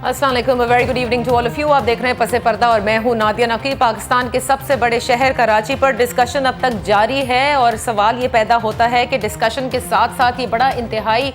अस्सलाम वालेकुम, very good evening to all of you. आप देख रहे हैं पसे पर्दा और मैं हूं नादिया नकीब। पाकिस्तान के सबसे बड़े शहर कराची पर डिस्कशन अब तक जारी है और सवाल ये पैदा होता है कि डिस्कशन के साथ साथ ये बड़ा इंतहाई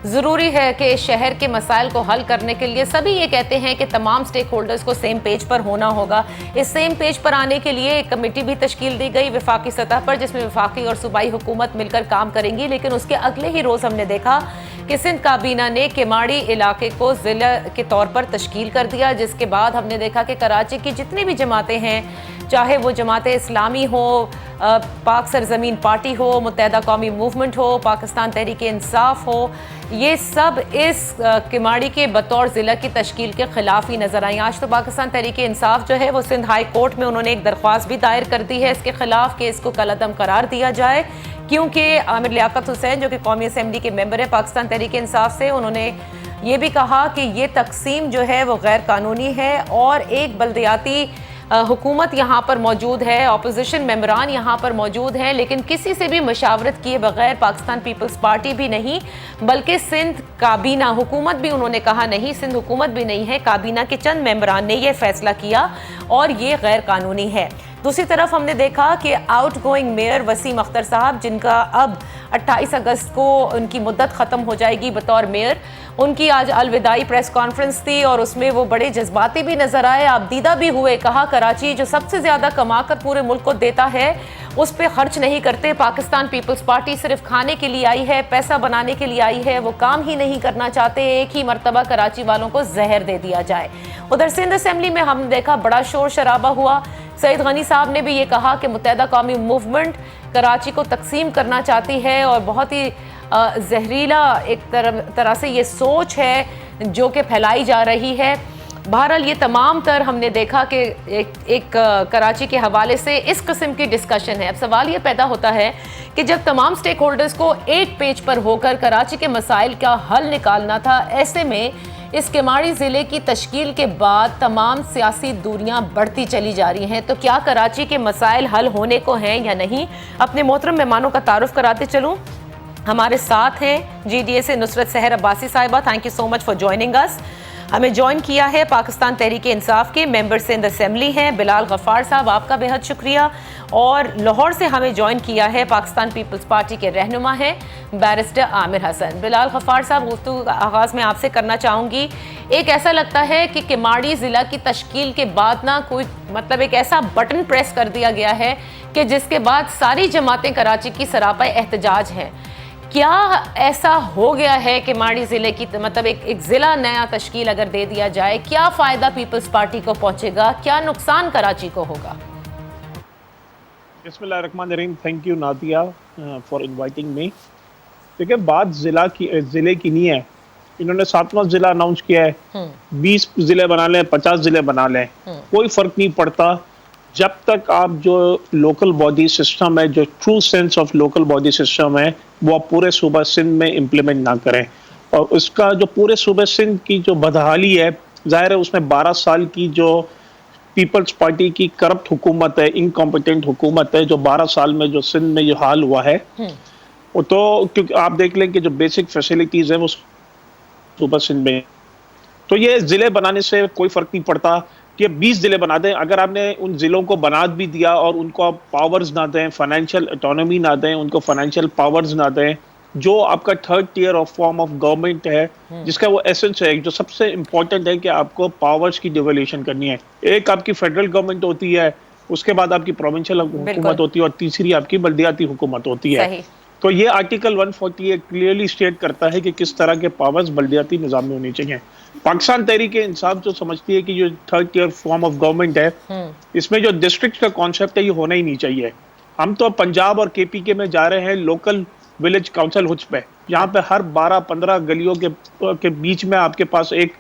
ज़रूरी है कि शहर के मसाइल को हल करने के लिए सभी ये कहते हैं कि तमाम स्टेक होल्डर्स को सेम पेज पर होना होगा। इस सेम पेज पर आने के लिए एक कमेटी भी तश्कील दी गई वफाकी सतह पर, जिसमें वफाकी और सूबाई हुकूमत मिलकर काम करेंगी। लेकिन उसके अगले ही रोज़ हमने देखा कि सिंध काबीना ने केमाड़ी इलाके को ज़िला के तौर पर तश्कील कर दिया, जिसके बाद हमने देखा कि कराची की जितनी भी जमातें हैं, चाहे वो जमात इस्लामी हो, पाक सरजमीन पार्टी हो, मुत्तहदा कौमी मूवमेंट हो, पाकिस्तान तहरीक इंसाफ हो, ये सब इस केमाड़ी के बतौर ज़िला की तश्कील के ख़िलाफ़ ही नज़र आई। आज तो पाकिस्तान तहरीक इंसाफ जो है वो सिंध हाई कोर्ट में उन्होंने एक दरख्वास्त भी दायर कर दी है इसके ख़िलाफ़ कि इसको कलअदम करार दिया जाए, क्योंकि आमिर लियाकत हुसैन जो कि कौमी असम्बली के मेंबर है पाकिस्तान तहरीक इंसाफ से, उन्होंने ये भी कहा कि ये तकसीम जो है वो गैर कानूनी है और एक बल्दियाती हुकूमत यहाँ पर मौजूद है, अपोजिशन मेंबरान यहाँ पर मौजूद हैं, लेकिन किसी से भी मशावरत किए बगैर पाकिस्तान पीपल्स पार्टी भी नहीं बल्कि सिंध काबीना हुकूमत भी उन्होंने कहा नहीं, सिंध हुकूमत भी नहीं है, काबीना के चंद मेंबरान ने यह फैसला किया और ये गैर कानूनी है। दूसरी तरफ हमने देखा कि outgoing mayor Waseem Akhtar sahab, जिनका अब 28 अगस्त को उनकी मुद्दत ख़त्म हो जाएगी बतौर मेयर, उनकी आज अलविदाई प्रेस कॉन्फ्रेंस थी और उसमें वो बड़े जज्बाती भी नजर आए, आपदीदा भी हुए। कहा कराची जो सबसे ज़्यादा कमाकर पूरे मुल्क को देता है उस पर खर्च नहीं करते, पाकिस्तान पीपल्स पार्टी सिर्फ खाने के लिए आई है, पैसा बनाने के लिए आई है, वो काम ही नहीं करना चाहते, एक ही मरतबा कराची वालों को जहर दे दिया जाए। उधर सिंध असेंबली में हमने देखा बड़ा शोर शराबा हुआ। सईद गनी साहब ने भी ये कहा कि मुत्तहदा कौमी मूवमेंट कराची को तकसीम करना चाहती है और बहुत ही जहरीला एक तरह से ये सोच है जो कि फैलाई जा रही है। बहरहाल ये तमाम तर हमने देखा कि एक कराची के हवाले से इस किस्म की डिस्कशन है। अब सवाल ये पैदा होता है कि जब तमाम स्टेक होल्डर्स को एक पेज पर होकर कराची के मसाइल का हल निकालना था, ऐसे में इस केमाड़ी ज़िले की तश्कील के बाद तमाम सियासी दूरियां बढ़ती चली जा रही हैं, तो क्या कराची के मसाइल हल होने को हैं या नहीं? अपने मोहतरम मेहमानों का तारुफ कराते चलूँ। हमारे साथ हैं GDA से नुसरत सहर अब्बासी साहिबा, thank you so much for joining us. हमें ज्वाइन किया है पाकिस्तान तहरीक इंसाफ के मेंबर सिंध असेंबली हैं बिलाल गफ्फार साहब, आपका बेहद शुक्रिया। और लाहौर से हमें ज्वाइन किया है पाकिस्तान पीपल्स पार्टी के रहनुमा हैं बैरिस्टर आमिर हसन। बिलाल गफ्फार साहब, गुफ्तगू का आगाज़ में आपसे करना चाहूँगी। एक ऐसा लगता है कि केमाड़ी ज़िला की तश्कील के बाद ना कोई मतलब एक ऐसा बटन प्रेस कर दिया गया है कि जिसके बाद सारी जमातें कराची की सरापा एहतजाज हैं। क्या ऐसा हो गया है कि केमाड़ी ज़िले की मतलब एक ज़िला नया तश्कील अगर दे दिया जाए, क्या फ़ायदा पीपल्स पार्टी को पहुंचेगा, क्या नुकसान कराची को होगा? बिस्मिल्लाहिर्रहमानिर्रहीम, thank you Nadia for inviting me. देखिए, बात ज़िले की नहीं है। इन्होंने 7वां ज़िला अनाउंस किया है, 20 ज़िले बना लें, 50 ज़िले बना लें, कोई फ़र्क नहीं पड़ता जब तक आप जो लोकल बॉडी सिस्टम है, जो true sense of local body system है, वो आप पूरे सूबा सिंध में इम्प्लीमेंट ना करें। और उसका जो पूरे सूबे सिंध की जो बदहाली है, जाहिर है उसमें 12 साल की जो पीपल्स पार्टी की करप्ट हुकूमत है, इनकॉम्पिटेंट हुकूमत है, जो 12 साल में जो सिंध में जो हाल हुआ है, वो तो क्योंकि आप देख लें कि जो बेसिक फैसिलिटीज़ हैं वो सूबा सिंध में, तो ये ज़िले बनाने से कोई फ़र्क नहीं पड़ता कि 20 ज़िले बना दें। अगर आपने उन ज़िलों को बना भी दिया और उनको आप पावर्स ना दें, फाइनेंशियल ऑटोनॉमी ना दें, उनको फाइनेंशियल पावर्स ना दें, जो आपका third tier of form of government है, जिसका वो एसेंस है, जो सबसे इंपॉर्टेंट है कि आपको पावर्स की डिवोल्यूशन करनी है। एक आपकी फेडरल गवर्नमेंट होती है, उसके बाद आपकी प्रोविंशियल हुकूमत होती है और तीसरी आपकी बल्दियाती हुकूमत होती है। तो ये आर्टिकल 148 क्लियरली स्टेट करता है कि किस तरह के पावर्स बल्दियाती निज़ाम में होनी चाहिए। पाकिस्तान तहरीक इंसाफ जो समझती है कि जो third tier form of government है, इसमें जो डिस्ट्रिक्ट का कॉन्सेप्ट है ये होना ही नहीं चाहिए। हम तो पंजाब और KPK में जा रहे हैं लोकल विलेज काउंसिल हुड्स पे, यहाँ पे हर 12-15 गलियों के बीच में आपके पास एक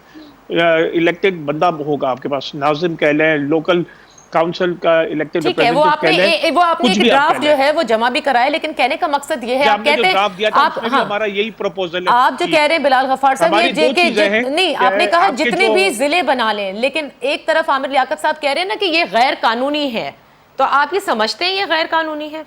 इलेक्टेड बंदा होगा, आपके पास नाजिम कह लें, लोकल काउंसिल का इलेक्टेड रिप्रेजेंटेटिव वो आपने एक ड्राफ्ट जो है वो जमा भी कराया, लेकिन कहने का मकसद ये है, आप कहते हैं आप हमारा यही प्रपोजल है। आप जो कह रहे हैं बिलाल गफ्फार साहब, ये नहीं, आपने कहा जितने भी जिले बना लें, लेकिन एक तरफ आमिर लियाकत साहब कह रहे हैं ना कि ये गैर कानूनी है, तो आप ये समझते हैं ये गैर कानूनी है?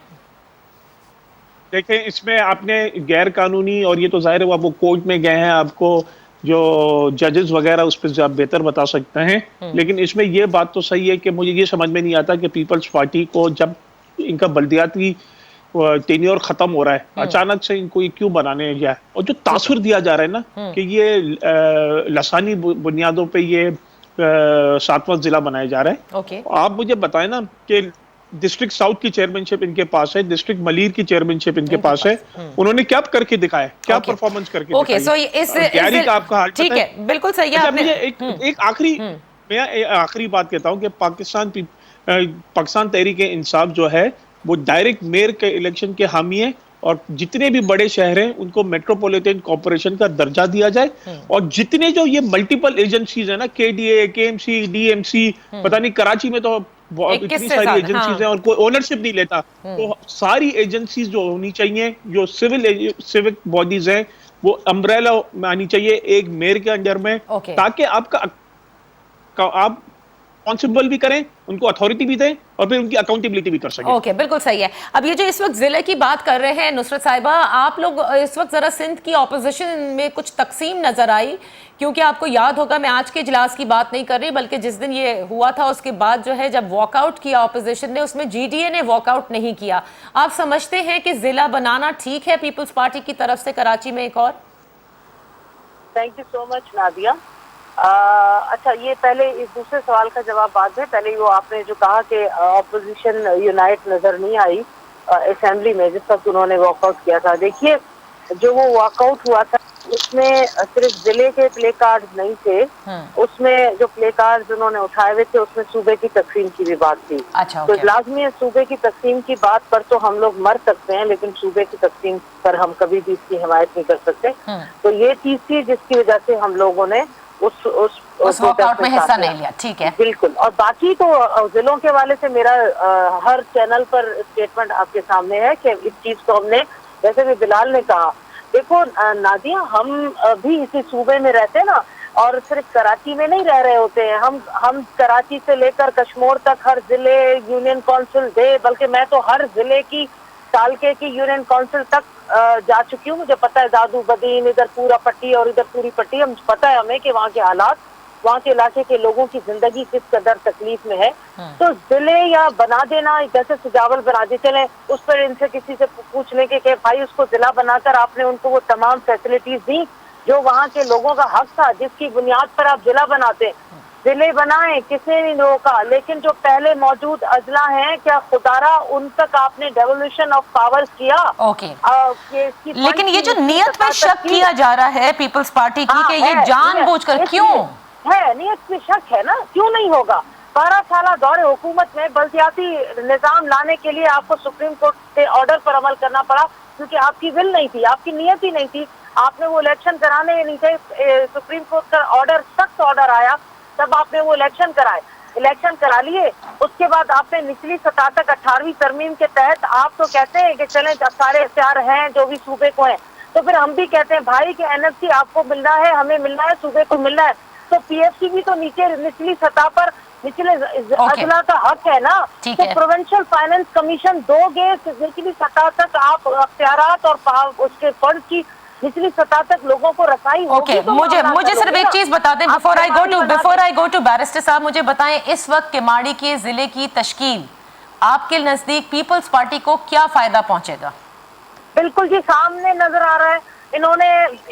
देखें, इसमें आपने गैर कानूनी और ये तो जाहिर है वो कोर्ट में गए हैं, आपको जो जजेस वगैरह उस पर आप बेहतर बता सकते हैं। लेकिन इसमें ये बात तो सही है कि मुझे ये समझ में नहीं आता कि पीपल्स पार्टी को जब इनका बल्दियाती टेन्योर खत्म हो रहा है, अचानक से इनको ये क्यों बनाने गया है। और जो तासुर दिया जा रहा है ना कि ये लसानी बुनियादों पे ये 7वां जिला बनाया जा रहा है। आप मुझे बताएं ना कि डिस्ट्रिक्ट साउथ की चेयरमैनशिप इनके पास है, डिस्ट्रिक्ट मलीर की चेयरमैनशिप इनके पास है। उन्होंने क्या करके दिखाया, क्या परफॉर्मेंस करके दिखाई? सो इस गैरी का आपका हाल ठीक है, बिल्कुल सही है। मुझे एक आखिरी बात कहता हूं कि पाकिस्तान तहरीक इंसाफ जो है वो डायरेक्ट मेयर के इलेक्शन के हामी है, और जितने भी बड़े शहर हैं उनको मेट्रोपॉलिटन कॉर्पोरेशन का दर्जा दिया जाए। और जितने जो ये मल्टीपल एजेंसीज है ना, केडीए, केएमसी, डीएमसी, पता नहीं कराची में तो इतनी सारी एजेंसीज हैं और कोई ओनरशिप नहीं लेता। तो सारी एजेंसीज जो होनी चाहिए, जो सिविक बॉडीज हैं, वो अम्ब्रेला में आनी चाहिए एक मेयर के अंडर में, ताकि आप रिस्पॉन्सिबल भी करें, उनको अथॉरिटी भी दें और फिर उनकी अकाउंटेबिलिटी भी कर सकें। ओके, बिल्कुल सही है। अब ये जो इस वक्त जिले की बात कर रहे हैं नुसरत साहिबा, आप लोग इस वक्त जरा सिंध की ऑपोजिशन में कुछ तकसीम नजर आई, क्योंकि आपको याद होगा मैं आज के इजलास की बात नहीं कर रही, बल्कि जिस दिन ये हुआ था उसके बाद जो है जब वॉकआउट किया ऑपोजिशन ने, उसमें जीडीए ने वॉकआउट नहीं किया। आप समझते हैं कि जिला बनाना ठीक है पीपल्स पार्टी की तरफ से कराची में एक और? Thank you so much Nadia. अच्छा, ये पहले इस दूसरे सवाल का जवाब बाद में, पहले वो आपने जो कहा कि ऑपोजिशन यूनाइट नजर नहीं आई असेंबली में जिस वक्त उन्होंने वॉकआउट किया था। देखिए, जो वो वॉकआउट हुआ था उसमें सिर्फ जिले के प्ले कार्ड नहीं थे, उसमें जो प्ले कार्ड उन्होंने उठाए हुए थे उसमें सूबे की तकसीम की भी बात थी। अच्छा, तो लाजमी है, सूबे की तकसीम की बात पर तो हम लोग मर सकते हैं, लेकिन सूबे की तकसीम पर हम कभी भी इसकी हिमायत नहीं कर सकते। तो ये चीज थी जिसकी वजह से हम लोगों ने उस वॉकआउट में हिस्सा नहीं लिया। ठीक है, बिल्कुल। और बाकी तो जिलों के हवाले से मेरा हर चैनल पर स्टेटमेंट आपके सामने है कि इस चीज को हमने, जैसे भी बिलाल ने कहा, देखो नादिया, हम भी इसी सूबे में रहते हैं ना, और सिर्फ कराची में नहीं रह रहे होते हैं। हम कराची से लेकर कश्मीर तक हर जिले यूनियन काउंसिल दे, बल्कि मैं तो हर जिले की सालके की यूनियन काउंसिल तक जा चुकी हूँ। मुझे पता है दादू बदीन, इधर पूरा पट्टी और इधर पूरी पट्टी, हम पता है हमें कि वहाँ के हालात, वहाँ के इलाके के लोगों की जिंदगी किस कदर तकलीफ में है। तो जिले या बना देना, जैसे सुजावल बना दे, चले उस पर इनसे किसी से पूछ लें कि भाई उसको जिला बनाकर आपने उनको वो तमाम फैसिलिटीज दी जो वहाँ के लोगों का हक था, जिसकी बुनियाद पर आप जिला बनाते। जिले बनाए, किसी ने रोका, लेकिन जो पहले मौजूद अजला हैं, क्या खुदारा उन तक आपने डेवोल्यूशन ऑफ पावर्स किया? ओके। लेकिन ये जो नियत में शक किया जा रहा है पीपल्स पार्टी की कि ये जानबूझकर, क्यों है? नियत में शक है ना, क्यों नहीं होगा? 12 साल दौरे हुकूमत में बल्दियाती निजाम लाने के लिए आपको सुप्रीम कोर्ट के ऑर्डर पर अमल करना पड़ा, क्योंकि आपकी विल नहीं थी, आपकी नियत ही नहीं थी। आपने वो इलेक्शन कराने नहीं थे, सुप्रीम कोर्ट का ऑर्डर, सख्त ऑर्डर आया, तब आपने वो इलेक्शन कराए, इलेक्शन करा लिए। उसके बाद आपने निचली सतह तक 18वीं तरमीम के तहत आप तो कहते हैं कि चलें सारे इख्तियार हैं जो भी सूबे को हैं, तो फिर हम भी कहते हैं भाई कि एनएफसी आपको मिलना है, हमें मिलना है, सूबे को मिलना है। तो पीएफसी भी तो नीचे निचली सतह पर निचले अजला का हक है ना। तो प्रोविंशियल फाइनेंस कमीशन दोगे, निचली सतह तक आप अख्तियारात और उसके फंड की निचली सतह तक लोगों को रसाई होगी। तो मुझे सिर्फ एक चीज बता दें before I go to barrister sahab, मुझे बताएं इस वक्त केमाड़ी के जिले की तश्कील आपके नजदीक पीपल्स पार्टी को क्या फायदा पहुंचेगा? बिल्कुल जी, सामने नजर आ रहा है। इन्होंने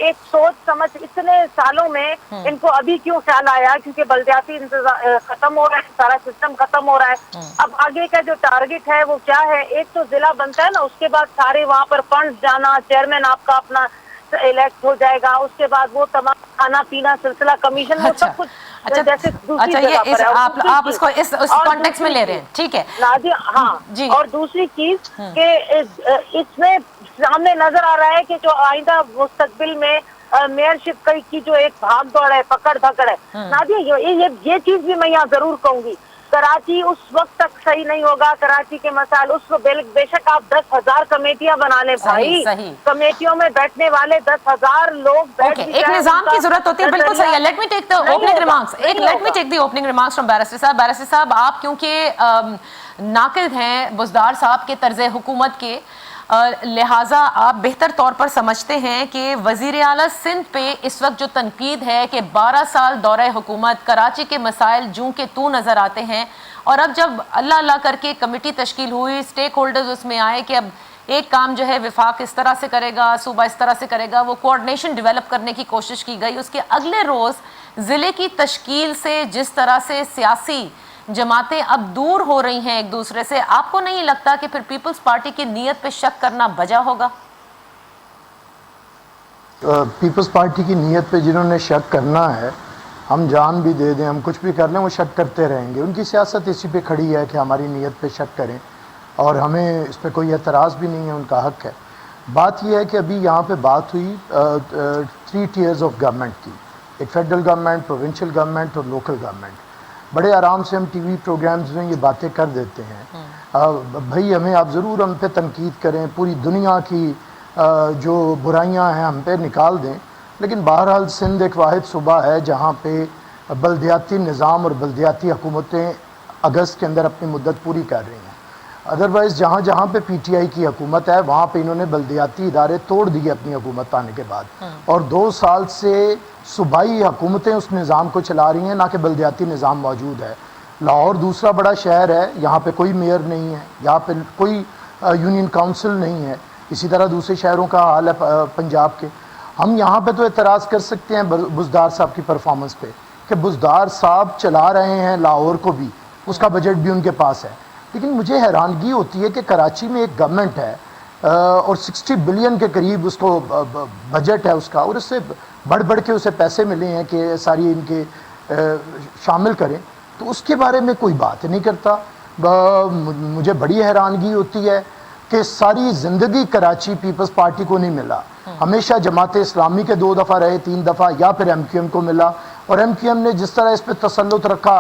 एक सोच समझ, इतने सालों में इनको अभी क्यों ख्याल आया? क्योंकि बल्दियाती खत्म हो रहा है, सारा सिस्टम खत्म हो रहा है। अब आगे का जो टारगेट है वो क्या है? एक तो जिला बनता है ना, उसके बाद सारे वहाँ पर फंड जाना, चेयरमैन आपका अपना इलेक्ट हो जाएगा, उसके बाद वो तमाम खाना पीना सिलसिला कमीशन, वो सब कुछ जैसे दूसरी जगह पर है। आप इसको इस कॉन्टेक्स्ट में ले रहे हैं, ठीक है नादिया? हाँ जी। और दूसरी चीज के इसमें सामने नजर आ रहा है कि जो आइंदा मुस्तकबिल में मेयरशिप की जो एक भाग दौड़ है, पकड़ धकड़ है नादिया, ये चीज भी मैं यहाँ जरूर कहूंगी, कराची उस वक्त तक सही नहीं होगा। कराची के मसाइल उस बेशक आप 10,000 कमेटियां बना लें भाई, कमेटियों में बैठने वाले 10,000 लोग बैठ एक निजाम की जरूरत होती है। बिल्कुल सही है। Let me take the opening remarks from barrister sahab. Barrister sahab, आप क्योंकि नाकिद हैं बुज़दार साहब के तर्ज हुकूमत के, लिहाजा आप बेहतर तौर पर समझते हैं कि वज़ीर आला सिंध पे इस वक्त जो तनकीद है कि 12 साल दौरे हुकूमत, कराची के मसाइल जूं के तू नज़र आते हैं, और अब जब अल्लाह अल्लाह करके कमेटी तश्कील हुई, स्टेक होल्डर्स उसमें आए कि अब एक काम जो है विफाक इस तरह से करेगा, सूबा इस तरह से करेगा, वो कोऑर्डिनेशन डेवलप करने की कोशिश की गई। उसके अगले रोज़ ज़िले की तश्कील से जिस तरह से सियासी जमातें अब दूर हो रही हैं एक दूसरे से, आपको नहीं लगता कि फिर पीपल्स पार्टी की नीयत पे शक करना बजा होगा? पीपल्स पार्टी की नीयत पे जिन्होंने शक करना है, हम जान भी दे दें, हम कुछ भी कर लें, वो शक करते रहेंगे। उनकी सियासत इसी पे खड़ी है कि हमारी नीयत पे शक करें, और हमें इस पर कोई एतराज़ भी नहीं है, उनका हक है। बात यह है कि अभी यहाँ पे बात हुई 3 टियर्स ऑफ गवर्नमेंट की, एक फेडरल गवर्नमेंट, प्रोविंशियल गवर्नमेंट और लोकल गवर्नमेंट। बड़े आराम से हम टीवी प्रोग्राम्स में ये बातें कर देते हैं। भाई हमें आप ज़रूर हम पे तनकीद करें, पूरी दुनिया की जो बुराइयां हैं हम पे निकाल दें, लेकिन बहरहाल सिंध एक वाहिद सूबा है जहाँ पे बल्दियाती निज़ाम और बल्दियाती हुकूमतें अगस्त के अंदर अपनी मुद्दत पूरी कर रही हैं। अदरवाइज़ जहाँ जहाँ पे PTI की हुकूमत है वहाँ पे इन्होंने बल्दियाती इदारे तोड़ दिए अपनी हुकूमत आने के बाद, और 2 साल से सूबाई हुकूमतें उस निज़ाम को चला रही हैं, ना कि बल्दियाती निज़ाम मौजूद है। लाहौर दूसरा बड़ा शहर है, यहाँ पे कोई मेयर नहीं है, यहाँ पे कोई यूनियन काउंसिल नहीं है। इसी तरह दूसरे शहरों का हाल है पंजाब के। हम यहाँ पे तो एतराज़ कर सकते हैं बुज़दार साहब की परफॉर्मेंस पे कि बुज़दार साहब चला रहे हैं लाहौर को भी, उसका बजट भी उनके पास है। लेकिन मुझे हैरानगी होती है कि कराची में एक गवर्नमेंट है और 60 बिलियन के करीब उसको बजट है उसका, और उससे बढ़ बढ़ के उसे पैसे मिले हैं कि सारी इनके शामिल करें, तो उसके बारे में कोई बात नहीं करता। मुझे बड़ी हैरानगी होती है कि सारी ज़िंदगी कराची पीपल्स पार्टी को नहीं मिला, हमेशा जमात इस्लामी के 2 दफ़ा रहे, 3 दफ़ा, या फिर MQM को मिला, और MQM ने जिस तरह इस पर तसल्लुत रखा,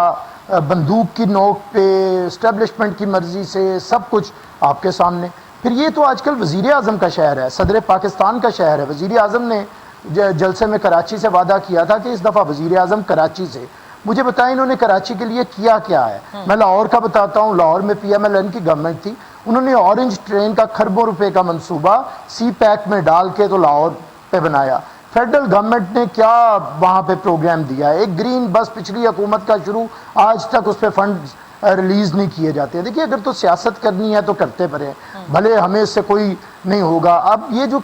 बंदूक की नोक पे, इस्टेब्लिशमेंट की मर्ज़ी से, सब कुछ आपके सामने। फिर ये तो आजकल वज़ीर आज़म का शहर है, सदर पाकिस्तान का शहर है। वज़ीर आज़म ने जलसे में कराची से वादा किया था कि इस दफ़ा वज़ीर आज़म कराची से। मुझे बताएं इन्होंने कराची के लिए किया क्या है। मैं लाहौर का बताता हूँ। लाहौर में PMLN की गवर्नमेंट थी, उन्होंने ऑरेंज ट्रेन का खरबों रुपए का मंसूबा CPAC में डाल के तो लाहौर पे बनाया। फेडरल गवर्नमेंट ने क्या वहाँ पे प्रोग्राम दिया है? एक ग्रीन बस पिछली हुकूमत का शुरू, आज तक उस पर फंड रिलीज़ नहीं किए जाते। देखिए अगर तो सियासत करनी है तो करते पड़े, भले हमें इससे कोई नहीं होगा। अब ये जो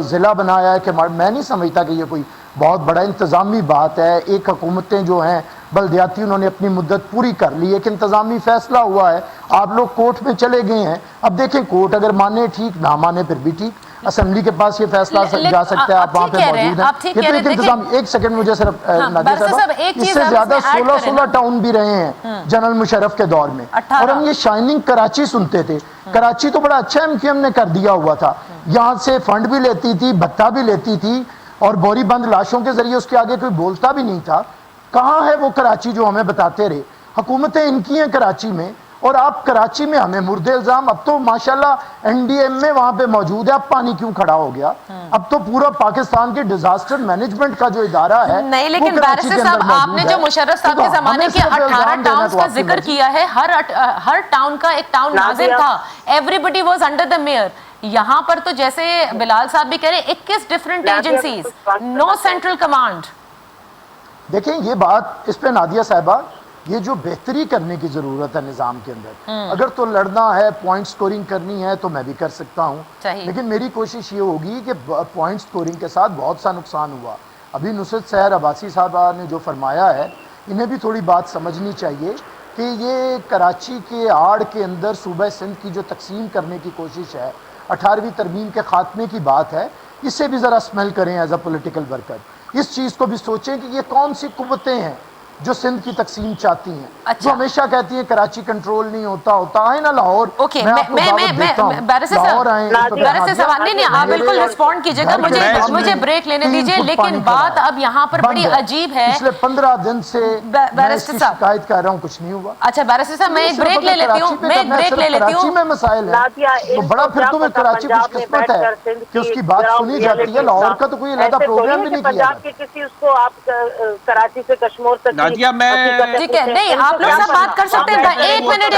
ज़िला बनाया है कि मैं नहीं समझता कि ये कोई बहुत बड़ा इंतज़ामी बात है। एक हुकूमतें जो हैं बल्दियाती, उन्होंने अपनी मुद्दत पूरी कर ली, एक इंतज़ामी फ़ैसला हुआ है, आप लोग कोर्ट में चले गए हैं। अब देखें कोर्ट अगर माने ठीक, ना माने फिर भी ठीक, असेंबली के पास ये फैसला जा सकता है, आप वहाँ पे मौजूद हैं। इंतजाम, एक सेकंड मुझे सिर्फ नादिया साहब, इससे ज्यादा 16 टाउन भी रहे हैं जनरल मुशर्रफ के दौर में, और हम ये शाइनिंग कराची सुनते थे। कराची तो बड़ा अच्छा MQM ने कर दिया हुआ था, यहाँ से फंड भी लेती थी, भत्ता भी लेती थी, और बोरी बंद लाशों के जरिए उसके आगे कोई बोलता भी नहीं था। कहाँ है वो कराची जो हमें बताते रहे? हुकूमतें इनकी हैं कराची में, और आप कराची में हमें मुर्दे इल्जाम। अब तो माशाल्लाह NDM में वहां पे मौजूद है, अब पानी क्यों खड़ा हो गया? अब तो पूरा पाकिस्तान के डिजास्टर मैनेजमेंट का जो इदारा है नहीं, लेकिन बैरिस्टर साहब आपने जो मुशर्रफ साहब के जमाने के 18 टाउन्स का जिक्र किया है, हर टाउन का एक टाउन नाज़िर था, everybody was under the mayor. यहाँ पर तो जैसे बिलाल साहब भी कह रहे 21 different agencies, no central command. देखें ये बात, इस पे नादिया साहिबा, ये जो बेहतरी करने की जरूरत है निजाम के अंदर, अगर तो लड़ना है, पॉइंट स्कोरिंग करनी है तो मैं भी कर सकता हूँ, लेकिन मेरी कोशिश ये होगी कि पॉइंट स्कोरिंग के साथ बहुत सा नुकसान हुआ। अभी नुसरत सहर अब्बासी साहबा ने जो फरमाया है, इन्हें भी थोड़ी बात समझनी चाहिए कि ये कराची के आड़ के अंदर सूबा सिंध की जो तकसीम करने की कोशिश है, 18वीं तरमीम के खात्मे की बात है, इससे भी ज़रा स्मेल करें एज अ पोलिटिकल वर्कर। इस चीज़ को भी सोचें कि ये कौन सी कुव्वतें हैं जो सिंध की तकसीम चाहती हैं। जो हमेशा कहती हैं कराची कंट्रोल नहीं होता है ना लाहौर। ओके, मैं आप बिल्कुल रिस्पॉन्ड कीजिएगा, मुझे ब्रेक लेने दीजिए। लेकिन बात अब यहाँ पर बड़ी अजीब है, पिछले 15 दिन से बैरिस्टर साहब शिकायत कर रहा हूँ, कुछ नहीं हुआ। अच्छा बैरिस्टर साहब, मैं एक ब्रेक ले लेती हूँ, कराची में मसाइल है तो बड़ा, फिर तो कराची खुशकिस्मत है कि उसकी बात सुनी जाती है। लाहौर का तो कोई अलग प्रोग्राम भी नहीं किया। किसी उसको आप कराची से कश्मीर तक नादिया, मैं ठीक है, नहीं आप लोग सब बात कर सकते हैं। एक मिनट,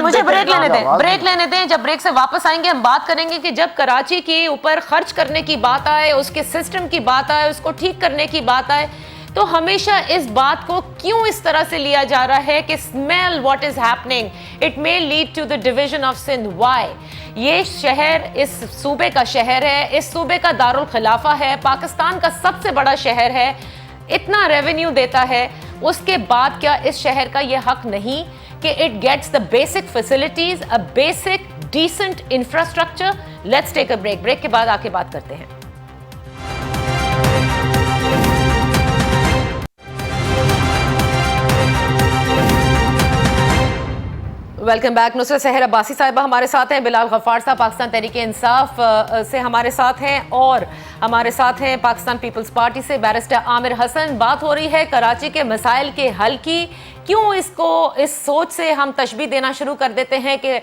मुझे ब्रेक लेने दें। जब ब्रेक से वापस आएंगे हम बात करेंगे कि जब कराची के ऊपर खर्च करने की बात आए, उसके सिस्टम की बात आए, उसको ठीक करने की बात आए, तो हमेशा इस बात को क्यों इस तरह से लिया जा रहा है कि smell what is happening, it may lead to the division of Sindh. Why? ये शहर इस सूबे का शहर है, इस सूबे का दारुल खिलाफा है, पाकिस्तान का सबसे बड़ा शहर है, इतना रेवेन्यू देता है, उसके बाद क्या इस शहर का ये हक नहीं कि it gets the basic facilities, a basic decent infrastructure? Let's take a break के बाद आके बात करते हैं। Welcome back. नुसरत सहर अब्बासी साहिबा हमारे साथ हैं, बिलाल गफ्फार साहब पाकिस्तान तहरीक इंसाफ से हमारे साथ हैं, और हमारे साथ हैं पाकिस्तान पीपल्स पार्टी से बैरिस्टर आमिर हसन। बात हो रही है कराची के मसाइल के हल की। क्यों इसको इस सोच से हम तशबीह देना शुरू कर देते हैं कि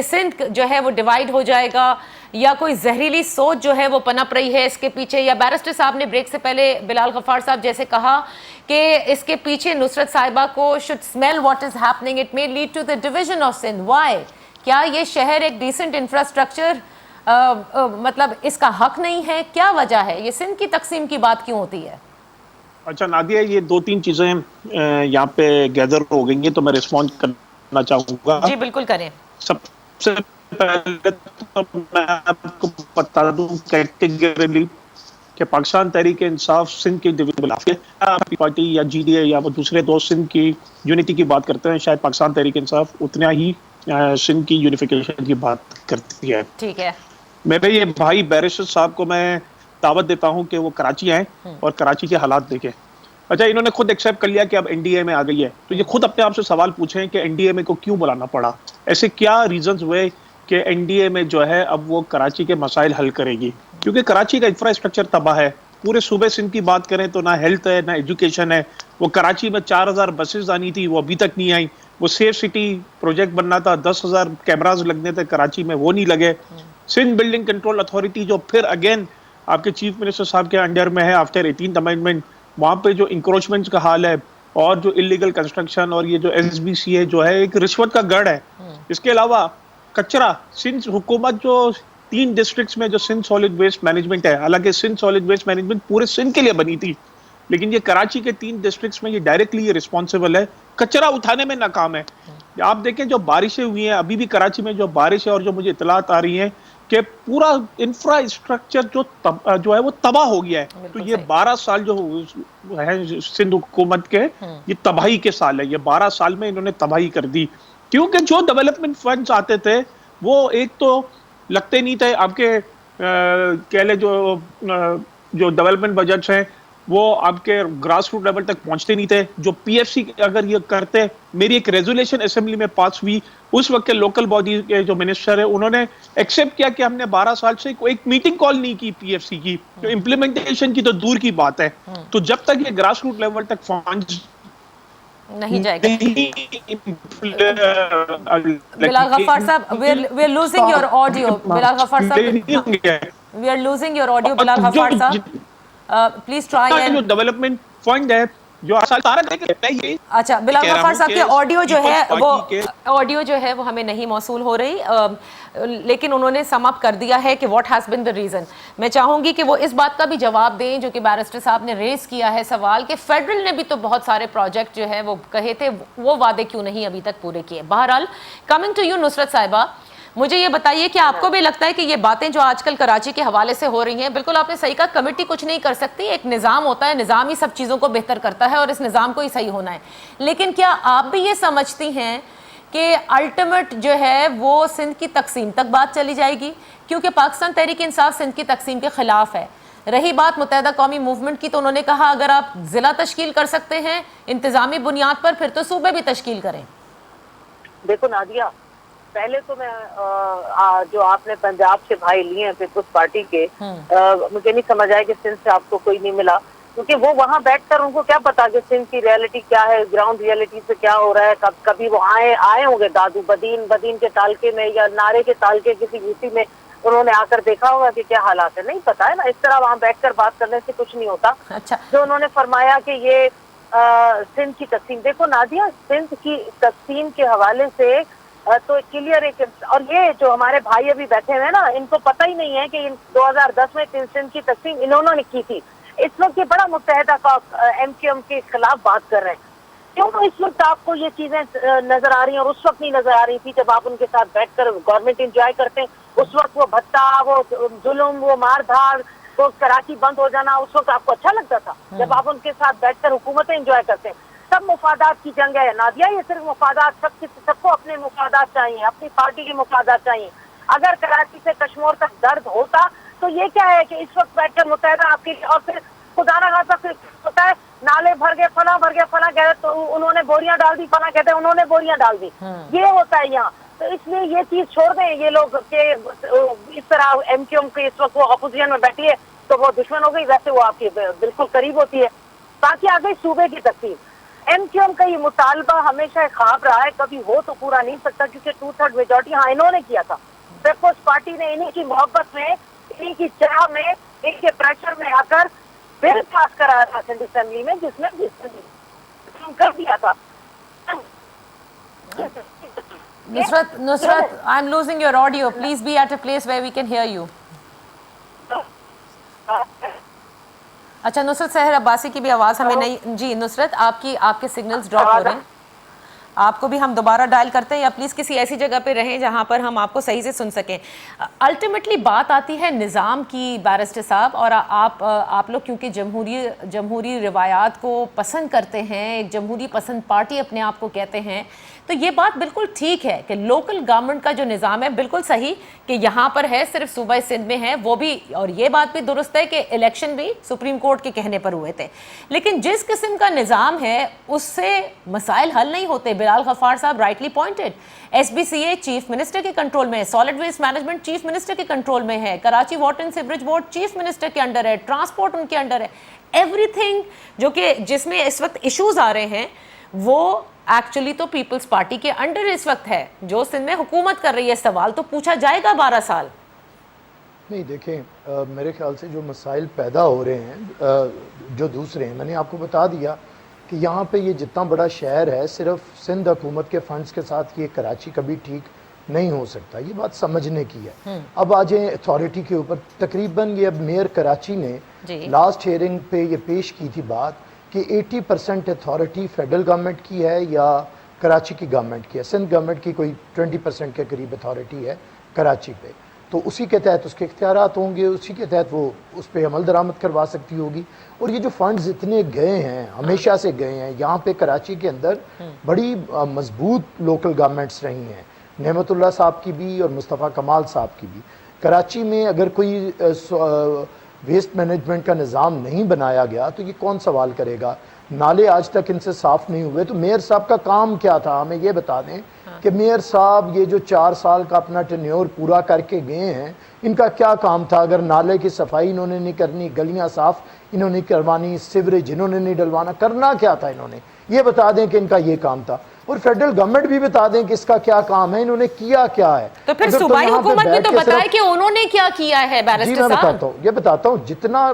सिंध जो है वो डिवाइड हो जाएगा, या कोई जहरीली सोच जो है वो पनप रही है इसके पीछे? या बैरिस्टर साहब ने ब्रेक से पहले बिलाल गफ्फार साहब जैसे कहा कि इसके पीछे नुसरत साहिबा को should smell what is happening, it may lead to the division of Sindh. Why? क्या ये शहर एक डिसेंट इंफ्रास्ट्रक्चर मतलब इसका हक नहीं है? क्या वजह है? ये सिंध की तकसीम की बात क्यों होती है? अच्छा नादिया, ये 2-3 चीजें यहाँ पे गैदर हो गई हैं, तो मैं रिस्पॉन्ड करना चाहूंगा। जी बिल्कुल करें। सबसे पहले तो मैं आपको बता दूं कैटेगरीली कि पाकिस्तान तहरीक इंसाफ सिंध की डिवीजन पार्टी या GDA या वो दूसरे दोस्त सिंध की यूनिटी की बात करते हैं, शायद पाकिस्तान तहरीक इंसाफ उतना ही सिंध की यूनिफिकेशन की बात करती है। ठीक है, मेरे ये भाई बैरिस्टर साहब को मैं दावत देता हूं कि वो कराची आए और कराची के हालात देखें। अच्छा, इन्होंने खुद एक्सेप्ट कर लिया कि अब NDA में आ गई है, तो ये खुद अपने आप से सवाल पूछें कि NDA में को क्यों बुलाना पड़ा, ऐसे क्या रीजंस हुए कि NDA में जो है अब वो कराची के मसाइल हल करेगी? क्योंकि कराची का इंफ्रास्ट्रक्चर तबाह है। पूरे सूबे सिंध की बात करें तो ना हेल्थ है ना एजुकेशन है। वो कराची में 4000 बसेस आनी थी, वो अभी तक नहीं आई। वो सेफ सिटी प्रोजेक्ट बनना था, 10,000 कैमराज लगने थे कराची में, वो नहीं लगे। सिंध बिल्डिंग कंट्रोल अथॉरिटी जो फिर अगेन आपके चीफ मिनिस्टर साहब के अंडर में है आफ्टर 18th अमेंडमेंट, वहाँ पे जो इंक्रोचमेंट का हाल है और जो इलीगल कंस्ट्रक्शन और ये जो SBC है जो है एक रिश्वत का गढ़ है। इसके अलावा कचरा, सिंध हुकूमत जो 3 डिस्ट्रिक्ट्स में जो सिंध सॉलिड वेस्ट मैनेजमेंट है, हालांकि सिंध सॉलिड वेस्ट मैनेजमेंट पूरे सिंध के लिए बनी थी, लेकिन ये कराची के 3 डिस्ट्रिक्ट्स में ये डायरेक्टली ये रिस्पॉन्सिबल है, कचरा उठाने में नाकाम है। आप देखें जो बारिशें हुई हैं अभी भी कराची में, जो बारिश है और जो मुझे इतलात आ रही हैं कि पूरा इंफ्रास्ट्रक्चर जो है वो तबाह हो गया है। तो ये 12 साल जो है सिंध हुकूमत के, ये तबाही के साल है। ये 12 साल में इन्होंने तबाही कर दी, क्योंकि जो डेवलपमेंट फंड्स आते थे वो एक तो लगते नहीं थे आपके कह ले जो डेवलपमेंट बजट्स हैं वो आपके ग्रास रूट लेवल तक पहुंचते नहीं थे। जो PFC अगर ये करते, मेरी एक रेजोल्यूशन असेंबली में पास हुई, उस वक्त के लोकल बॉडी के जो मिनिस्टर है उन्होंने एक्सेप्ट किया कि हमने 12 साल से कोई एक मीटिंग कॉल नहीं की PFC की, तो इम्प्लीमेंटेशन की तो दूर की बात है। तो जब तक ये ग्रास रूट लेवल तक फंड्स नहीं जाएगा। बिलाल गफ्फार साहब, we are losing your audio. Bilal Gaffar साहब, we are losing your audio. Bilal Gaffar साहब, प्लीज ट्राई एंड जो डेवलपमेंट फंड है जो सारा ये। अच्छा, बिलाल गफ्फार साहब के ऑडियो जो है वो हमें नहीं मौसूल हो रही, लेकिन उन्होंने सम अप कर दिया है कि what has been the reason. मैं चाहूंगी कि वो इस बात का भी जवाब दें जो कि बैरिस्टर साहब ने रेज किया है सवाल कि फेडरल ने भी तो बहुत सारे प्रोजेक्ट जो है वो कहे थे, वो वादे क्यों नहीं अभी तक पूरे किए। बहरहाल, कमिंग टू यू नुसरत साहिबा, मुझे ये बताइए कि आपको भी लगता है कि ये बातें जो आजकल कराची के हवाले से हो रही हैं, बिल्कुल आपने सही कहा, कमेटी कुछ नहीं कर सकती, एक निज़ाम होता है, निज़ाम ही सब चीज़ों को बेहतर करता है और इस निज़ाम को ही सही होना है। लेकिन क्या आप भी ये समझती हैं कि अल्टीमेट जो है वो सिंध की तकसीम तक बात चली जाएगी? क्योंकि पाकिस्तान तहरीक इंसाफ सिंध की तकसीम के खिलाफ है। रही बात मुत्तहदा कौमी मूवमेंट की, तो उन्होंने कहा अगर आप ज़िला तश्कील कर सकते हैं इंतज़ामी बुनियाद पर, फिर तो सूबे भी तश्कील करें। देखो नादिया, पहले तो मैं जो आपने पंजाब से भाई लिए हैं पीपल्स पार्टी के, मुझे नहीं समझ आया कि सिंध से आपको कोई नहीं मिला, क्योंकि वो वहाँ बैठकर उनको क्या पता कि सिंध की रियलिटी क्या है, ग्राउंड रियलिटी से क्या हो रहा है। कभी वो आए होंगे दादू बदीन के तालके में या नारे के तालके किसी यूपी में, उन्होंने आकर देखा होगा कि क्या हालात है, नहीं पता है ना। इस तरह वहाँ बैठकर बात करने से कुछ नहीं होता। अच्छा, जो उन्होंने फरमाया कि ये सिंध की तकसीम, देखो नादिया, सिंध की तकसीम के हवाले से तो क्लियर है, और ये जो हमारे भाई अभी बैठे हुए हैं ना, इनको पता ही नहीं है कि 2010 में सिंध की तकसीम इन्होंने की थी। इस वक्त ये बड़ा मुत्तहदा MQM के खिलाफ बात कर रहे हैं। क्यों इस वक्त आपको ये चीजें नजर आ रही हैं और उस वक्त नहीं नजर आ रही थी जब आप उनके साथ बैठकर गवर्नमेंट एंजॉय करते हैं? उस वक्त वो भत्ता, वो जुल्म, वो मार धार, वो कराची बंद हो जाना, उस वक्त आपको अच्छा लगता था जब आप उनके साथ बैठकर हुकूमतें एंजॉय करते हैं? सब मुफादात की जंग है नादिया, ये सिर्फ मुफादात, सबको अपने मुफादात चाहिए, अपनी पार्टी के मुफादात चाहिए। अगर कराची से कश्मीर तक दर्द होता तो ये क्या है कि इस वक्त बैठकर मुतहदा आपकी, और फिर खुदा ना खास्ता होता है नाले भर गए, फला भर गया, फला कहते तो उन्होंने बोरियां डाल दी, फला कहते उन्होंने बोरियां डाल दी, ये होता है यहाँ। तो इसलिए ये चीज छोड़ दें ये लोग के इस तरह MQM के इस वक्त वो अपोजिशन में बैठी है तो वो दुश्मन हो गई, वैसे वो आपकी बिल्कुल करीब होती है। बाकी आ गई सूबे की तकसीम। MQM का ये मुतालबा हमेशा ख्वाब रहा है, कभी हो तो पूरा नहीं सकता, क्योंकि 2/3 मेजॉरिटी हाँ इन्होंने किया था। पीपल्स पार्टी ने इन्हीं की मोहब्बत में, इन्हीं की चाह में, इनके प्रेशर में आकर बिल पास कराया था सिंध असेंबली में, जिसमें कर दिया था। Nusrat, I'm losing your audio. Please be at a place where we can hear you. अच्छा, नुसरत सहर अब्बासी की भी आवाज़ हमें नहीं। जी नुसरत, आपके सिग्नल्स ड्रॉप हो रहे हैं, आपको भी हम दोबारा डायल करते हैं, या प्लीज़ किसी ऐसी जगह पे रहें जहां पर हम आपको सही से सुन सकें। अल्टीमेटली बात आती है निज़ाम की, बैरिस्टर साहब, और आप लोग क्योंकि जमहूरी रिवायात को पसंद करते हैं, एक जमहूरी पसंद पार्टी अपने आप को कहते हैं, तो ये बात बिल्कुल ठीक है कि लोकल गवर्नमेंट का जो निज़ाम है बिल्कुल सही कि यहाँ पर है, सिर्फ सूबा सिंध में है, वो भी, और ये बात भी दुरुस्त है कि इलेक्शन भी सुप्रीम कोर्ट के कहने पर हुए थे। लेकिन जिस किस्म का निज़ाम है उससे मसाइल हल नहीं होते। Bilal Gaffar sahab rightly pointed, SBCA chief minister के कंट्रोल में है, solid waste management chief minister के कंट्रोल में है, Karachi water and sewerage board chief minister के अंडर है, ट्रांसपोर्ट उनके अंडर है। एवरीथिंग जो कि जिसमें इस वक्त इश्यूज आ रहे हैं वो एक्चुअली तो पीपल्स पार्टी के अंडर इस वक्त है, जो सिंध में हुकूमत कर रही है। सवाल तो पूछा जाएगा 12 साल। नहीं देखें, मेरे ख्याल से जो मसाइल पैदा हो रहे हैं जो दूसरे हैं, मैंने आपको बता दिया कि यहाँ पे ये जितना बड़ा शहर है, सिर्फ सिंध हुकूमत के फंड्स के साथ ये कराची कभी ठीक नहीं हो सकता, ये बात समझने की है। अब आ जाए अथॉरिटी के ऊपर। तकरीबन ये अब मेयर कराची ने लास्ट हियरिंग पे ये पेश की थी बात कि 80% अथॉरिटी फेडरल गवर्नमेंट की है या कराची की गवर्नमेंट की है। सिंध गवर्नमेंट की कोई 20% के करीब अथॉरिटी है कराची पे, तो उसी के तहत उसके इख्तियारात होंगे, उसी के तहत वो उस पर अमल दरामद करवा सकती होगी। और ये जो फंड्स इतने गए हैं, हमेशा से गए हैं यहाँ पे कराची के अंदर, बड़ी मजबूत लोकल गवर्नमेंट्स रही हैं, नेमतुल्लाह साहब की भी और मुस्तफ़ा कमाल साहब की भी। कराची में अगर कोई वेस्ट मैनेजमेंट का निज़ाम नहीं बनाया गया तो ये कौन सवाल करेगा? नाले आज तक इनसे साफ़ नहीं हुए, तो मेयर साहब का काम क्या था? हमें ये बता दें कि मेयर साहब ये जो 4 साल का अपना टेन्योर पूरा करके गए हैं, इनका क्या काम था? अगर नाले की सफाई इन्होंने नहीं करनी, गलियां साफ़ इन्होंने करवानी, सीवरेज इन्होंने नहीं डलवाना, करना क्या था इन्होंने? ये बता दें कि इनका ये काम था। और फेडरल गवर्नमेंट भी बता दें कि इसका क्या काम है, इन्होंने किया क्या है। तो फिर सूबाई हुकूमत भी तो बताए कि उन्होंने क्या किया है। बैरिस्टर साहब, ये बताता हूँ जितना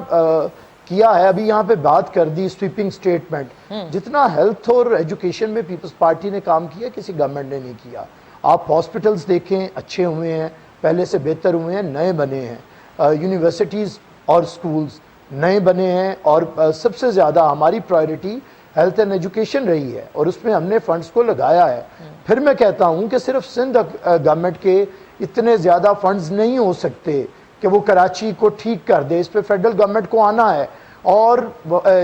किया है। अभी यहाँ पे बात कर दी स्वीपिंग स्टेटमेंट, जितना हेल्थ और एजुकेशन में पीपल्स पार्टी ने काम किया किसी गवर्नमेंट ने नहीं किया। आप हॉस्पिटल्स देखें, अच्छे हुए हैं, पहले से बेहतर हुए हैं, नए बने हैं। यूनिवर्सिटीज़ और स्कूल्स नए बने हैं, और सबसे ज़्यादा हमारी प्रायोरिटी हेल्थ एंड एजुकेशन रही है और उसमें हमने फंड्स को लगाया है। फिर मैं कहता हूँ कि सिर्फ सिंध गवर्नमेंट के इतने ज़्यादा फंड्स नहीं हो सकते कि वो कराची को ठीक कर दे। इस पर फेडरल गवर्नमेंट को आना है, और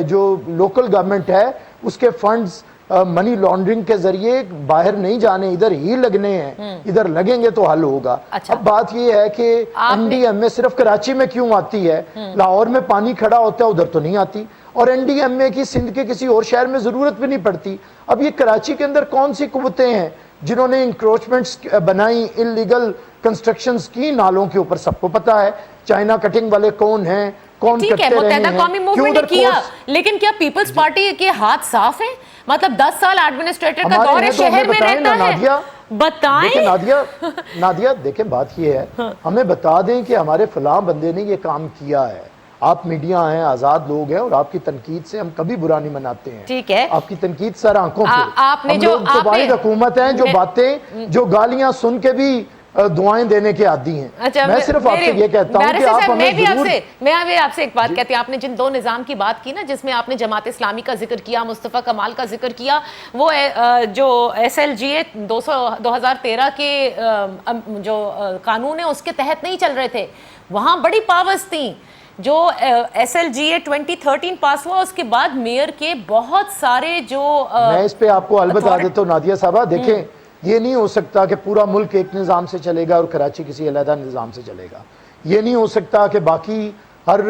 जो लोकल गवर्नमेंट है उसके फंड्स मनी लॉन्ड्रिंग के जरिए बाहर नहीं जाने, इधर ही लगने हैं, इधर लगेंगे तो हल होगा। अच्छा। अब बात यह है कि NDMA सिर्फ कराची में क्यों आती है? लाहौर में पानी खड़ा होता है, उधर तो नहीं आती, और NDMA की सिंध के किसी और शहर में जरूरत भी नहीं पड़ती। अब ये कराची के अंदर कौन सी कुव्वतें हैं जिन्होंने इंक्रोचमेंट्स बनाई, इलीगल कंस्ट्रक्शंस की नालों के ऊपर? सबको पता है। चाइना कटिंग वाले कौन हैं, कौन करते रहे हैं, किया। लेकिन क्या पीपल्स पार्टी के हाथ साफ हैं? मतलब 10 साल एडमिनिस्ट्रेटर का दौर है, शहर में रहता है। बताएं नादिया देखें, बात ये है, हमें बता दें कि हमारे फलां बंदे ने ये काम किया है। आप मीडिया हैं, आजाद लोग हैं, और आपकी तनकीद से हम कभी बुरा नहीं मनाते हैं। ठीक है, आपकी तनकीद सर आंखों पे। आपने हम जो लोग तो वाहिद हुकूमत हैं जो बातें, जो गालियां सुन के भी दुआएं देने के आदी हैं। अच्छा, मैं सिर्फ आपसे ये कहता हूं कि आप हमें मैं भी आपसे एक बात कहती हूँ। आपने जिन दो निज़ाम की बात की ना, जिसमें आपने जमात इस्लामी का जिक्र किया, मुस्तफ़ा कमाल का जिक्र किया, वो जो SLGA 2013 के जो कानून है उसके तहत नहीं चल रहे थे। वहाँ बड़ी पावर्स थी। जो SLGA 2013 पास हुआ, उसके बाद मेयर के बहुत सारे जो मैं इस पे आपको अलबत्ता बता देता हूं नादिया साहबा, देखें ये नहीं हो सकता कि पूरा मुल्क एक निज़ाम से चलेगा और कराची किसी अलग निज़ाम से चलेगा। ये नहीं हो सकता कि बाकी हर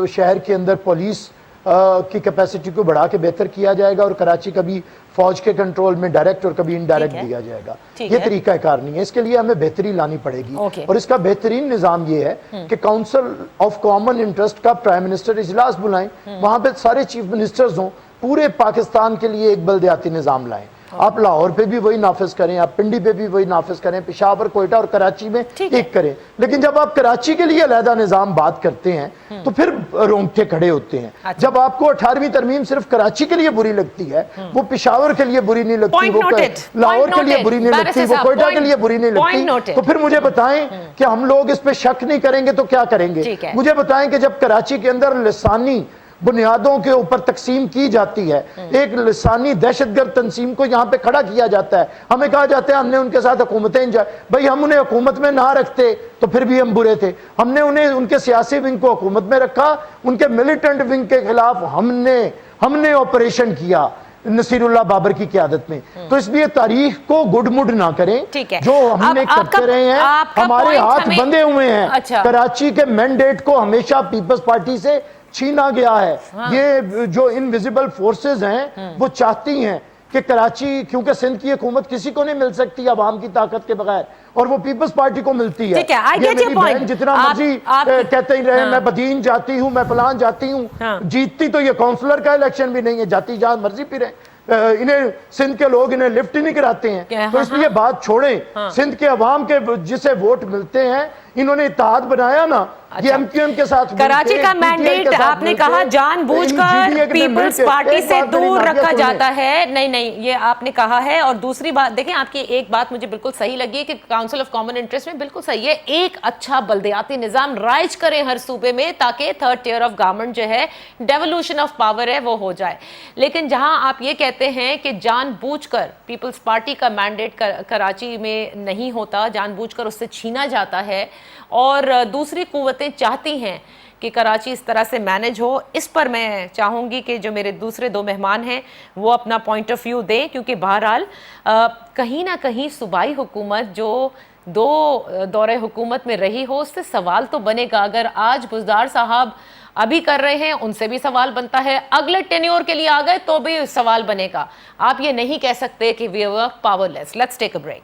शहर के अंदर पुलिस की कैपेसिटी को बढ़ा के बेहतर किया जाएगा और कराची कभी फौज के कंट्रोल में डायरेक्ट और कभी इनडायरेक्ट दिया जाएगा। ये तरीका कार नहीं है। इसके लिए हमें बेहतरी लानी पड़ेगी। और इसका बेहतरीन निज़ाम ये है कि काउंसिल ऑफ कॉमन इंटरेस्ट का प्राइम मिनिस्टर इजलास बुलाएं, वहां पे सारे चीफ मिनिस्टर्स हों, पूरे पाकिस्तान के लिए एक बल्दियाती निज़ाम लाएं। आप लाहौर पे भी वही नाफिज करें, आप पिंडी पे भी वही नाफिज करें, पेशावर, कोयटा और कराची में एक करें। लेकिन जब आप कराची के लिए अलहदा निज़ाम बात करते हैं तो फिर रोंगटे खड़े होते हैं। अच्छा। जब आपको 18वीं तरमीम सिर्फ कराची के लिए बुरी लगती है, वो पेशावर के लिए बुरी नहीं लगती, वो लाहौर के लिए बुरी नहीं लगती, वो कोयटा के लिए बुरी नहीं लगती, तो फिर मुझे बताएं कि हम लोग इस पे शक नहीं करेंगे तो क्या करेंगे? मुझे बताएं कि जब कराची के अंदर लिसानी बुनियादों के ऊपर तकसीम की जाती है, एक लिसानी दहशतगर्द तंजीम को यहाँ पे खड़ा किया जाता है, हमें कहा जाता है हमने उनके साथ हुकूमतें भाई हम उन्हें हुकूमत में ना रखते तो फिर भी हम बुरे थे। हमने उन्हें उनके सियासी विंग को हुकूमत में रखा, उनके मिलिटेंट विंग के खिलाफ हमने ऑपरेशन किया नसीरुल्लाह बाबर की क़यादत में। तो इसलिए तारीख को गुडमुड ना करें। जो हमने करते रहे हैं, हमारे हाथ बंधे हुए हैं। अच्छा। कराची के मैंडेट को हमेशा पीपल्स पार्टी से छीना गया है। हाँ। ये जो इनविजिबल फोर्सेस हैं वो चाहती हैं कि कराची, क्योंकि सिंध की हुकूमत किसी को नहीं मिल सकती आवाम की ताकत के बगैर, और वो पीपल्स पार्टी को मिलती है। ये मेरी बहन जितना मर्जी कहते ही रहे, हाँ। मैं बदीन जाती हूँ, मैं फलान जाती हूँ, हाँ। जीतती तो ये काउंसलर का इलेक्शन भी नहीं है, जाती जहां मर्जी फिरे। इन्हें सिंध के लोग इन्हें लिफ्ट ही नहीं कराते हैं। तो इसलिए बात छोड़ें। सिंध के अवाम के जिसे वोट मिलते हैं, इन्होंने इत्तेहाद बनाया ना। अच्छा। ये MQM के साथ कराची का मैंडेट आपने कहा जानबूझकर पीपल्स पार्टी से दूर रखा जाता है। नहीं, ये आपने कहा है। और दूसरी बात देखें, आपकी एक बात मुझे बिल्कुल सही लगी कि काउंसिल ऑफ कॉमन इंटरेस्ट में बिल्कुल सही है, एक अच्छा बल्दियाती निजाम राइज करें हर सूबे में, ताकि थर्ड टियर ऑफ गवर्नमेंट जो है, डेवोल्यूशन ऑफ पावर है, वो हो जाए। लेकिन जहां आप ये कहते हैं कि जानबूझकर पीपल्स पार्टी का मैंडेट कराची में नहीं होता, जानबूझकर उससे छीना जाता है, और दूसरी कुव्वतें चाहती हैं कि कराची इस तरह से मैनेज हो, इस पर मैं चाहूँगी कि जो मेरे दूसरे दो मेहमान हैं वो अपना पॉइंट ऑफ व्यू दें। क्योंकि बहरहाल कहीं ना कहीं सूबाई हुकूमत जो दो दौरे हुकूमत में रही हो, उससे सवाल तो बनेगा। अगर आज बुज़दार साहब अभी कर रहे हैं, उनसे भी सवाल बनता है, अगले टेन्योर के लिए आ गए तो भी सवाल बनेगा। आप ये नहीं कह सकते कि we were powerless. Let's take a break.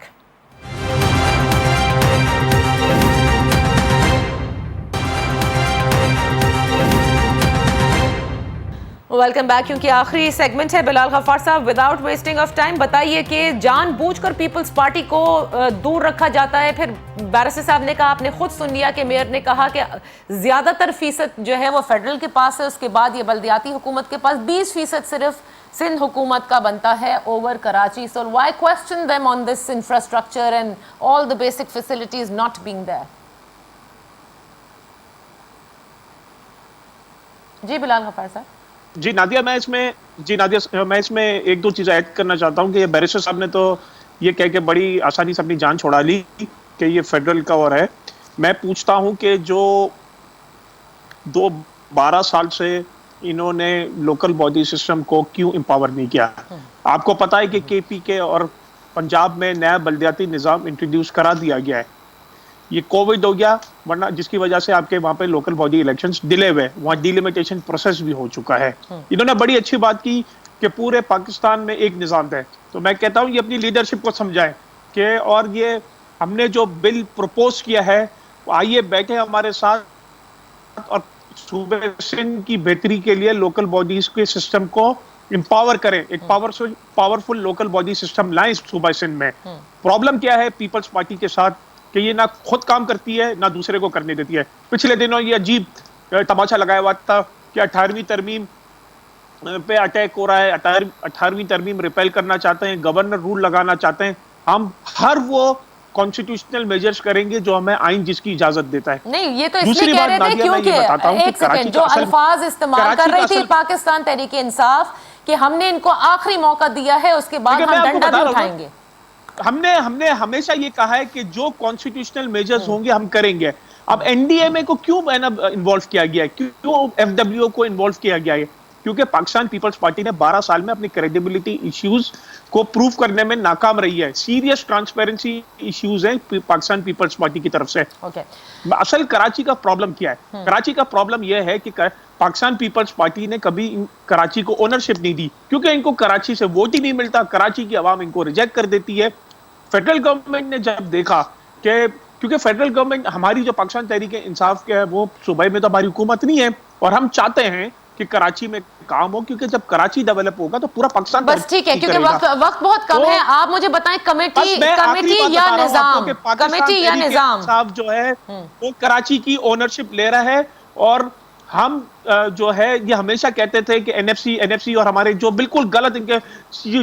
Welcome back. क्योंकि आखिरी सेगमेंट है, बिलाल गफ्फार साहब, विदाउट वेस्टिंग ऑफ टाइम बताइए कि जानबूझकर पीपल्स पार्टी को दूर रखा जाता है। फिर बैरिस्टर साहब ने कहा, आपने खुद सुन लिया कि मेयर ने कहा कि ज्यादातर फीसद जो है वो फेडरल के पास है, उसके बाद ये बल्दियाती हुकूमत के पास, 20% सिर्फ सिंध हुकूमत का बनता है over Karachi. So why question them on this infrastructure and all the basic facilities not being there? जी बिलाल गफ्फार साहब। जी नादिया, मैं इसमें एक दो चीज़ें ऐड करना चाहता हूँ कि बैरिस्टर साहब ने तो ये कह के बड़ी आसानी से अपनी जान छोड़ा ली कि ये फेडरल का और है। मैं पूछता हूँ कि जो 12 साल से इन्होंने लोकल बॉडी सिस्टम को क्यों एम्पावर नहीं किया? आपको पता है कि KPK और पंजाब में नया बल्दियाती निज़ाम इंट्रोड्यूस करा दिया गया है। ये कोविड हो गया, वरना जिसकी वजह से आपके वहाँ पे लोकल बॉडी इलेक्शंस डिले हुए, वहाँ डिलिमिटेशन प्रोसेस भी हो चुका है। इन्होंने बड़ी अच्छी बात की कि पूरे पाकिस्तान में एक निज़ाम है। तो मैं कहता हूँ ये अपनी लीडरशिप को समझाएं कि, और ये हमने जो बिल प्रपोज किया है, आइए बैठे हमारे साथ और सूबे सिंध की बेहतरी के लिए लोकल बॉडीज के सिस्टम को एम्पावर करें, एक पावरफुल लोकल बॉडी सिस्टम लाएं सूबा सिंध में। प्रॉब्लम क्या है पीपल्स पार्टी के साथ कि ये ना खुद काम करती है ना दूसरे को करने देती है। पिछले दिनों ये अजीब तमाशा लगाया हुआ था कि 18वीं तरमीम पे अटैक हो रहा है, 18वीं तरमीम रिपेल करना चाहते हैं, गवर्नर रूल लगाना चाहते हैं। हम हर वो कॉन्स्टिट्यूशनल मेजर्स करेंगे जो हमें आइन जिसकी इजाजत देता है। नहीं, ये तो इसलिए कह रहे थे क्योंकि एक सेकंड, जो अल्फाज इस्तेमाल कर रही थी पाकिस्तान तहरीक इंसाफ कि हमने इनको आखिरी मौका दिया है, उसके बाद हम डंडा भी उठाएंगे। हमने हमेशा ये कहा है कि जो कॉन्स्टिट्यूशनल मेजर्स होंगे हम करेंगे। अब एनडीएमए को क्यों इन्वॉल्व किया गया है, क्यों एफडब्ल्यूओ को इन्वॉल्व किया गया है? क्योंकि पाकिस्तान पीपल्स पार्टी ने 12 साल में अपनी क्रेडिबिलिटी इश्यूज को प्रूव करने में नाकाम रही है। सीरियस ट्रांसपेरेंसी इश्यूज हैं पाकिस्तान पीपल्स पार्टी की तरफ से। असल कराची का प्रॉब्लम क्या है? कराची का प्रॉब्लम यह है कि पाकिस्तान पीपल्स पार्टी ने कभी कराची को ओनरशिप नहीं दी, क्योंकि इनको कराची से वोट ही नहीं मिलता। कराची की आवाम इनको रिजेक्ट कर देती है। फेडरल गवर्नमेंट ने जब देखा कि क्योंकि फेडरल गवर्नमेंट हमारी जो पाकिस्तान तहरीक इंसाफ के है वो सूबे में तो हमारी हुकूमत नहीं है, और हम चाहते हैं कि कराची में काम हो, क्योंकि जब कराची डेवलप होगा तो पूरा पाकिस्तान बस ठीक है, क्योंकि वक्त बहुत कम है। आप मुझे बताएं, कमेटी या निजाम, कमेटी या निजाम साहब जो है वो कराची की ओनरशिप ले रहा है। और हम जो है ये हमेशा कहते थे कि एनएफसी और हमारे जो बिल्कुल गलत इनके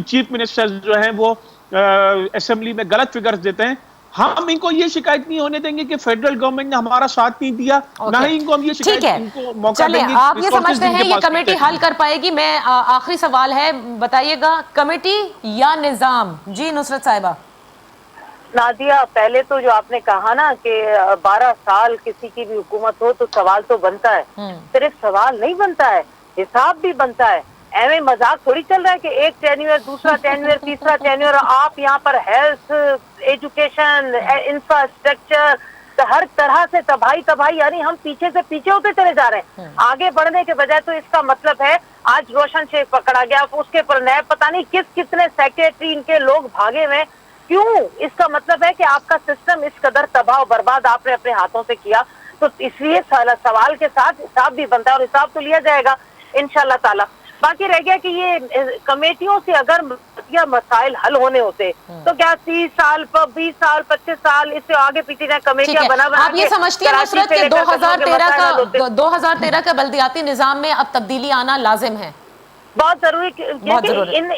चीफ मिनिस्टर जो हैं वो असेंबली में गलत फिगर्स देते हैं। हम इनको ये शिकायत नहीं होने देंगे कि फेडरल गवर्नमेंट ने हमारा साथ नहीं दिया, ना ही इनको हम ये शिकायत इनको मौका देंगे। आप ये समझते हैं ये कमेटी हल कर पाएगी? मैं आखिरी सवाल है, बताइएगा, कमेटी या निजाम? जी नुसरत साहिबा। नादिया, पहले तो जो आपने कहा ना कि 12 साल किसी की भी हुकूमत हो तो सवाल तो बनता है। सिर्फ सवाल नहीं बनता है, हिसाब भी बनता है। ऐਵੇਂ मजाक थोड़ी चल रहा है कि एक टेन्यूर, दूसरा टेन्यूर, तीसरा टेन्यूर, आप यहाँ पर हेल्थ, एजुकेशन, इंफ्रास्ट्रक्चर, तो हर तरह से तबाही, यानी हम पीछे से पीछे होते चले जा रहे हैं आगे बढ़ने के बजाय। तो इसका मतलब है आज रोशन शेख पकड़ा गया, उसके पर नए पता नहीं कितने सेक्रेटरी इनके लोग भागे हुए। क्यों? इसका मतलब है कि आपका सिस्टम इस कदर तबाह बर्बाद आपने अपने हाथों से किया। तो इसलिए सवाल के साथ हिसाब भी बनता है, और हिसाब तो लिया जाएगा इंशाल्लाह ताला। बाकी रह गया कि ये कमेटियों से अगर मसाइल हल होने होते तो क्या 30 साल, 20 साल, 25 साल इससे आगे पीछे जाए कमेटियां बना आप ये समझती हैं नुसरत कि 2013 का बल्दियाती निजाम में अब तब्दीली आना लाजिम है? बहुत जरूरी, क्योंकि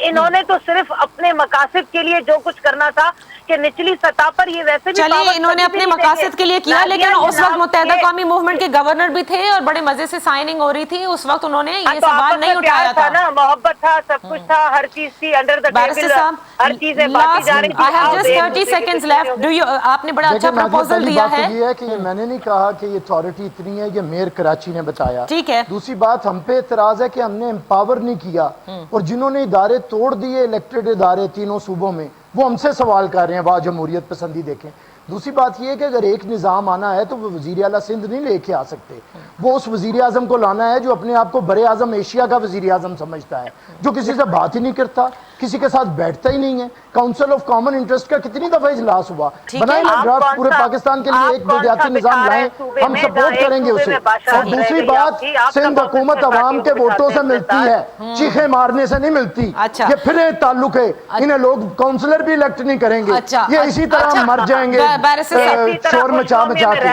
इन्होंने तो सिर्फ अपने मकासद के लिए जो कुछ करना था कि निचली सतह पर ये वैसे भी चलिए इन्होंने अपने मकासद के लिए किया, लेकिन उस वक्त मुत्तहिदा कौमी मूवमेंट के गवर्नर भी थे और बड़े मजे से साइनिंग हो रही थी। उस वक्त उन्होंने ये सवाल नहीं उठाया था ना, मोहब्बत था, सब कुछ था, हर चीज थी अंडर द टेबल, हर चीजें बांटी जा रही थी। I have just 30 seconds left. Do you, आपने बड़ा अच्छा प्रपोजल दिया है। ये है कि मैंने नहीं कहा कि ये अथॉरिटी इतनी है, ये मेयर कराची ने बताया, ठीक है। दूसरी बात हम पे एतराज है कि हमने एम्पावर नहीं किया, और जिन्होंने इदारे तोड़ दिए, इलेक्टेड इदारे तीनों सूबों में, वो हमसे सवाल कर रहे हैं। वाह जमहूरियत पसंदी देखें। दूसरी बात यह है कि अगर एक निज़ाम आना है तो वो वज़ीर आला सिंध नहीं लेके आ सकते, वो उस वज़ीर आज़म को लाना है जो अपने आप को बड़े आज़म एशिया का वज़ीर आज़म समझता है, जो किसी से बात ही नहीं करता, किसी के साथ बैठता ही नहीं है। काउंसिल ऑफ कॉमन इंटरेस्ट का कितनी दफा इजलास हुआ, बनाए ना ड्राफ्ट, पूरे पाकिस्तान के लिए एक बल्दियाती निज़ाम लाएं, हम सपोर्ट करेंगे उसे। और दूसरी बात, सिंध हुकूमत अवाम के वोटों से मिलती है, चीखे मारने से नहीं मिलती। ये फिर ताल्लुक है, इन्हें लोग काउंसलर भी इलेक्ट नहीं करेंगे, ये इसी तरह मर जाएंगे शोर मचा मचा के।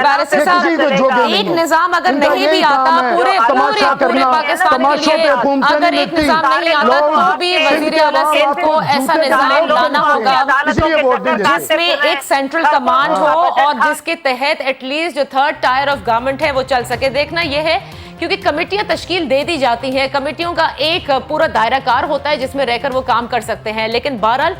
एक निजाम अगर नहीं भी आता पूरे पाकिस्तान के लिए, अगर एक निजाम नहीं आता तो भी वजीर आला सिंध को ऐसा निजाम लाना होगा जिसमें एक सेंट्रल कमांड हो और जिसके तहत एटलीस्ट जो थर्ड टायर ऑफ गवर्नमेंट है वो चल सके। देखना यह है क्योंकि कमेटियां तश्कील दे दी जाती हैं, कमेटियों का एक पूरा दायरा कार होता है जिसमें रहकर वो काम कर सकते हैं, लेकिन बहरहाल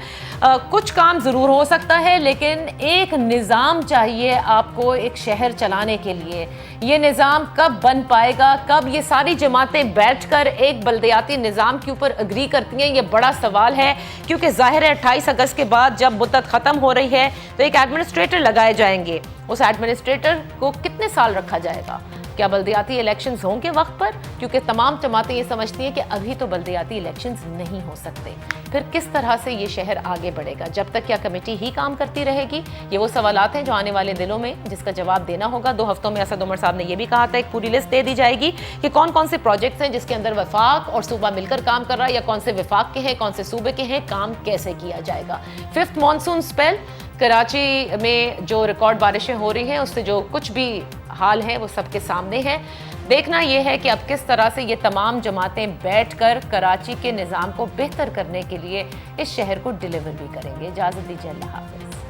कुछ काम ज़रूर हो सकता है, लेकिन एक निज़ाम चाहिए आपको एक शहर चलाने के लिए। ये निज़ाम कब बन पाएगा, कब ये सारी जमातें बैठकर एक बल्दियाती निज़ाम के ऊपर अग्री करती हैं, ये बड़ा सवाल है। क्योंकि जाहिर है 28 अगस्त के बाद जब मुद्दत ख़त्म हो रही है तो एक एडमिनिस्ट्रेटर लगाए जाएंगे, उस एडमिनिस्ट्रेटर को कितने साल रखा जाएगा? क्या बल्दियाती इलेक्शंस होंगे वक्त पर? क्योंकि तमाम जमातें ये समझती हैं कि अभी तो बल्दियाती इलेक्शंस नहीं हो सकते। फिर किस तरह से ये शहर आगे बढ़ेगा? जब तक क्या कमेटी ही काम करती रहेगी? ये वो सवालात हैं जो आने वाले दिनों में जिसका जवाब देना होगा। 2 हफ्तों में असद उमर साहब ने ये भी कहा था, एक पूरी लिस्ट दे दी जाएगी कि कौन कौन से प्रोजेक्ट्स हैं जिसके अंदर वफाक और सूबा मिलकर काम कर रहा है, या कौन से वफाक के हैं, कौन से सूबे के हैं, काम कैसे किया जाएगा। 5th मॉनसून स्पेल, कराची में जो रिकॉर्ड बारिशें हो रही हैं उससे जो कुछ भी हाल है वो सबके सामने है। देखना यह है कि अब किस तरह से ये तमाम जमातें बैठकर कराची के निज़ाम को बेहतर करने के लिए इस शहर को डिलीवर भी करेंगे। इजाज़त दीजिए, अल्लाह हाफ़िज़।